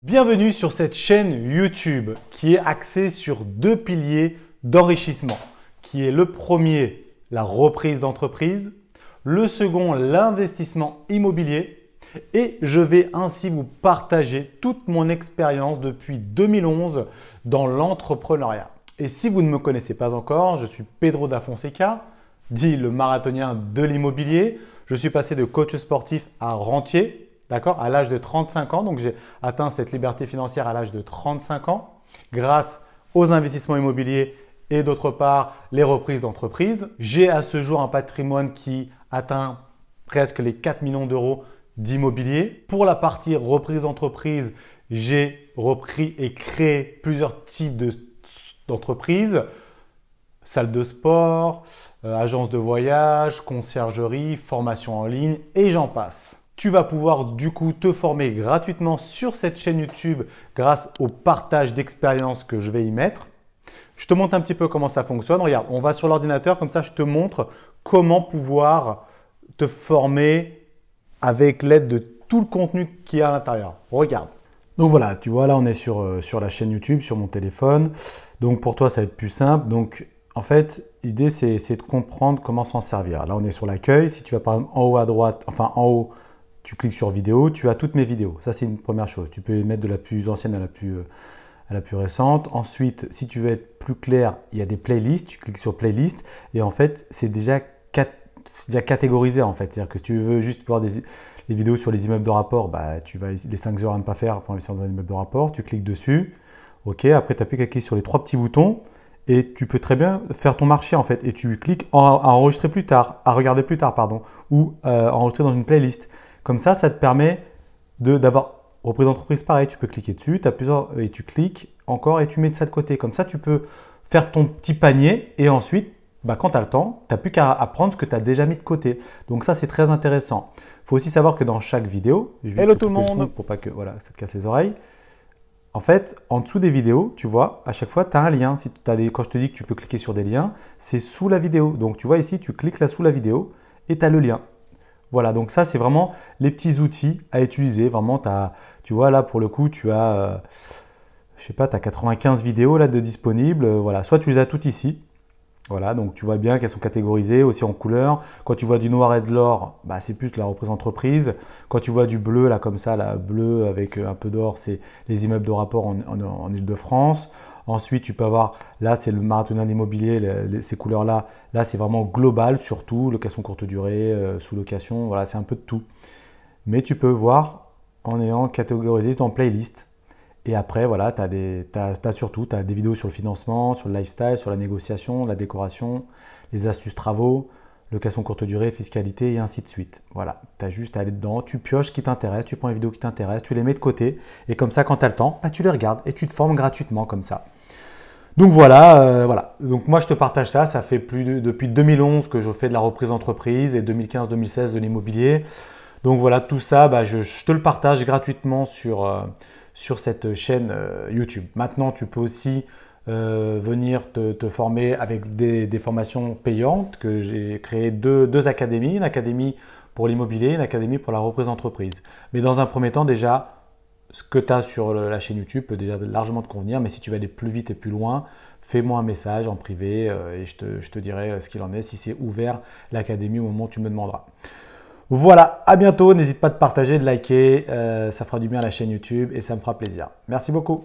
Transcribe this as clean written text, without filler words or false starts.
Bienvenue sur cette chaîne YouTube qui est axée sur deux piliers d'enrichissement, qui est le premier, la reprise d'entreprise, le second, l'investissement immobilier. Et je vais ainsi vous partager toute mon expérience depuis 2011 dans l'entrepreneuriat. Et si vous ne me connaissez pas encore, je suis Pedro da Fonseca, dit le marathonien de l'immobilier. Je suis passé de coach sportif à rentier. D'accord, à l'âge de 35 ans, donc j'ai atteint cette liberté financière à l'âge de 35 ans grâce aux investissements immobiliers et d'autre part les reprises d'entreprise. J'ai à ce jour un patrimoine qui atteint presque les 4 millions d'euros d'immobilier. Pour la partie reprise d'entreprise, j'ai repris et créé plusieurs types d'entreprises, salle de sport, agence de voyage, conciergerie, formation en ligne et j'en passe. Tu vas pouvoir du coup te former gratuitement sur cette chaîne YouTube grâce au partage d'expériences que je vais y mettre. Je te montre un petit peu comment ça fonctionne. Regarde, on va sur l'ordinateur, comme ça je te montre comment pouvoir te former avec l'aide de tout le contenu qui est à l'intérieur. Regarde. Donc voilà, tu vois là on est sur la chaîne YouTube, sur mon téléphone. Donc pour toi ça va être plus simple. Donc en fait, l'idée c'est de comprendre comment s'en servir. Là on est sur l'accueil. Si tu vas par exemple en haut à droite, enfin en haut, tu cliques sur vidéo, tu as toutes mes vidéos. Ça, c'est une première chose. Tu peux les mettre de la plus ancienne à la plus récente. Ensuite, si tu veux être plus clair, il y a des playlists. Tu cliques sur playlist et en fait, c'est déjà catégorisé en fait. C'est-à-dire que si tu veux juste voir les vidéos sur les immeubles de rapport, bah, tu vas les 5 heures à ne pas faire pour investir dans un immeuble de rapport. Tu cliques dessus. OK. Après, tu n'as plus qu'à cliquer sur les 3 petits boutons et tu peux très bien faire ton marché en fait. Et tu cliques à enregistrer plus tard, à regarder plus tard, pardon, ou enregistrer dans une playlist. Comme ça te permet d'avoir reprise d'entreprise pareil. Tu peux cliquer dessus, tu as plusieurs et tu cliques encore et tu mets ça de côté. Comme ça, tu peux faire ton petit panier et ensuite, bah, quand tu as le temps, tu n'as plus qu'à apprendre ce que tu as déjà mis de côté. Donc ça, c'est très intéressant. Il faut aussi savoir que dans chaque vidéo, je vais Hello tout le monde, pour pas que voilà, ça te casse les oreilles. En fait, en dessous des vidéos, tu vois, à chaque fois, tu as un lien. Si quand je te dis que tu peux cliquer sur des liens, c'est sous la vidéo. Donc, tu vois ici, tu cliques là sous la vidéo et tu as le lien. Voilà, donc ça, c'est vraiment les petits outils à utiliser. Vraiment, tu vois, là, pour le coup, tu as, je sais pas, tu as 95 vidéos là de disponibles. Voilà, soit tu les as toutes ici. Voilà, donc tu vois bien qu'elles sont catégorisées aussi en couleurs. Quand tu vois du noir et de l'or, bah, c'est plus la reprise entreprise. Quand tu vois du bleu, là, comme ça, là, bleu avec un peu d'or, c'est les immeubles de rapport en Île-de-France. Ensuite, tu peux avoir, là, c'est le marathonien de l'immobilier, ces couleurs-là. Là, c'est vraiment global, surtout, location courte durée, sous-location, voilà, c'est un peu de tout. Mais tu peux voir en ayant catégorisé ton playlist. Et après, voilà, tu as surtout des vidéos sur le financement, sur le lifestyle, sur la négociation, la décoration, les astuces travaux, location courte durée, fiscalité et ainsi de suite. Voilà, tu as juste à aller dedans, tu pioches ce qui t'intéresse, tu prends les vidéos qui t'intéressent, tu les mets de côté. Et comme ça, quand tu as le temps, bah, tu les regardes et tu te formes gratuitement comme ça. Donc voilà, voilà. Donc moi je te partage ça. Ça fait depuis 2011 que je fais de la reprise d'entreprise et 2015-2016 de l'immobilier. Donc voilà, tout ça, bah, je te le partage gratuitement sur cette chaîne YouTube. Maintenant, tu peux aussi venir te former avec des formations payantes que j'ai créé deux académies, une académie pour l'immobilier, une académie pour la reprise d'entreprise. Mais dans un premier temps déjà, ce que tu as sur la chaîne YouTube peut déjà largement te convenir, mais si tu veux aller plus vite et plus loin, fais-moi un message en privé et je te dirai ce qu'il en est, si c'est ouvert l'académie au moment où tu me demanderas. Voilà, à bientôt, n'hésite pas à te partager, de liker, ça fera du bien à la chaîne YouTube et ça me fera plaisir. Merci beaucoup.